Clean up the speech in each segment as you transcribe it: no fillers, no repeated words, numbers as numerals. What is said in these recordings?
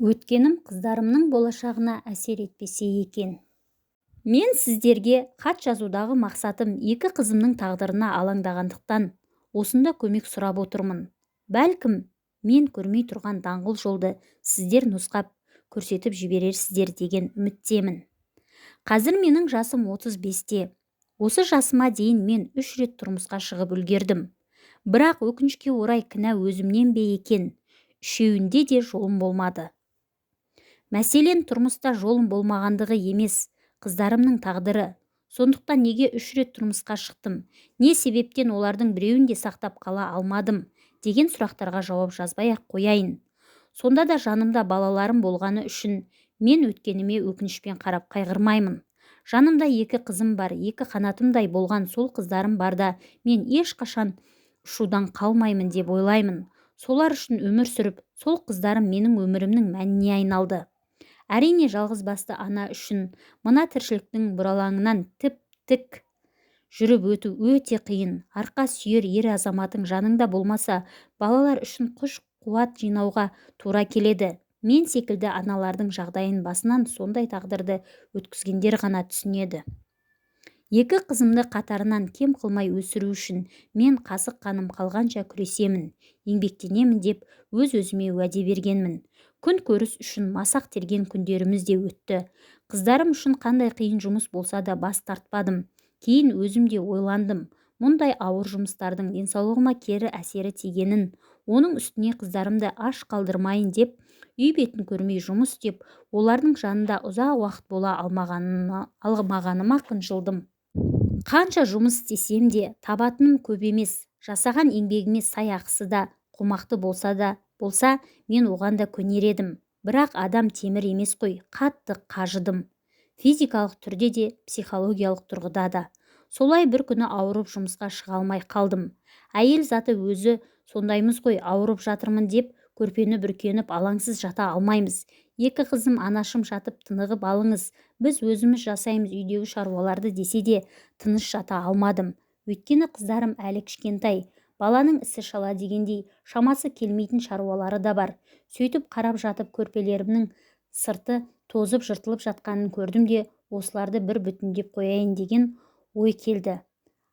Өткенім қыздарымның болашағына әсер етпесе екен. Мен сіздерге хат жазудағы мақсатым екі қызымның тағдырына алаңдағандықтан осында көмек сұрап отырмын. Бәлкім, мен көрмей тұрған даңғыл жолды сіздер нұсқап көрсетіп жіберерсіздер деген үміттемін. Қазір менің жасым 35-те. Осы жасыма дейін мен 3 рет тұрмысқа шығып үлгердім. Бірақ өкінішке орай кінә өзімнен бе екен, үшеуінде де жолым болмады. Мәселен, тұрмыста жолым болмағандығы емес, қыздарымның тағдыры. Сондықтан неге 3 рет тұрмысқа шықтым, не себептен олардың біреуін де сақтап қала алмадым деген сұрақтарға жауап жазбай-ақ қояйын. Сонда да жанымда балаларым болғаны үшін мен өткеніме өкінішпен қарап қайғырмаймын. Жанымда 2 қызым бар, 2 қанатымдай болған сол қыздарым барда мен ешқашан ұшудан қалмаймын деп ойлаймын. Солар үшін өмір сүріп, сол қыздарым менің өмірімнің мәніне айналды. Әрине, жалғызбасты ана үшін мына тіршіліктің бұралаңынан тіп-тік жүріп өту өте қиын. Арқа сүйер ер азаматың жаныңда болмаса, балалар үшін күш-қуат жинауға тура келеді. Мен секілді аналардың жағдайын басынан сондай тағдырды өткізгендер ғана түсінеді. 2 қызымды қатарынан кем қылмай өсіру үшін мен қасық қаным қалғанша күресемін, еңбектенемін деп өз-өзіме уәде бергенмін. Күн көріс үшін масақ терген күндеріміз де өтті. Қыздарым үшін қандай қиын жұмыс болса да бас тартпадым. Кейін өзім де ойландым. Мұндай ауыр жұмыстардың денсаулығыма кері әсері тигенін, оның үстіне қыздарымды аш қалдырмайын деп, үй бетін көрмей жұмыс істеп, олардың жанында ұзақ уақыт бола алмағаныма қынжылдым. Қанша жұмыс істесем де табатыным көп емес, жасаған еңбегіме сай ақысы да қомақты болса, мен оған да көнер едім. Бірақ адам темір емес қой, қатты қажыдым. Физикалық түрде де, психологиялық тұрғыда да. Солай бір күні ауырып жұмысқа шыға алмай қалдым. Әйел заты өзі сондаймыз ғой, ауырып жатырмын деп көрпені бүркеніп алаңсыз жата алмаймыз. 2 қызым анашым жатып тынығып алыңыз, біз өзіміз жасаймыз үйдегі шаруаларды десе де тыныш жата алмадым. Өйткені қыздарым әлі кішкентай, баланың ісі шала дегендей шамасы келмейтін шаруалары да бар. Сөйтіп қарап жатып көрпелерімнің сырты тозып жыртылып жатқанын көрдім де осыларды бір бүтіндеп қояйын деген ой келді.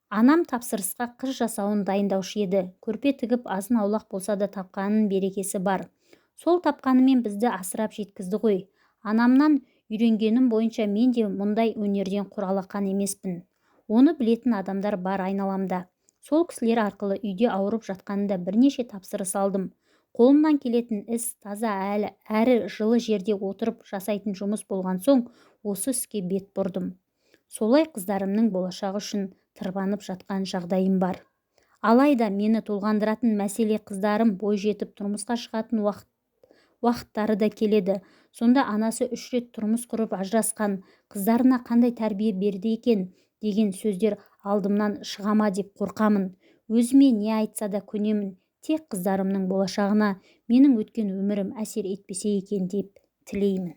Анам тапсырысқа қыз жасауын дайындаушы еді. Көрпе тігіп азын аулақ болса да тапқанының берекесі бар. Сол тапқанымен бізді асырап жеткізді ғой. Анамнан үйренгенім бойынша мен де мұндай өнерден құр алақан емеспін. Оны білетін адамдар бар айналамда. Сол кісілер арқылы үйде ауырып жатқанында бірнеше тапсырыс алдым. Қолымнан келетін іс таза әрі жылы жерде отырып жасайтын жұмыс болған соң осы іске бет бұрдым. Солай қыздарымның болашағы үшін тырбанып жатқан жағдайым бар. Алайда мені толғандыратын мәселе қыздарым бой жетіп тұрмысқа шығатын уақыттары да келеді. Сонда анасы 3 рет тұрмыс құрып ажырасқан, қыздарына қандай тәрбие берді екен деген сөздер алдымнан шығама деп қорқамын. Өзіме не айтса да көнемін. Тек қыздарымның болашағына менің өткен өмірім әсер етпесе екен деп тілеймін.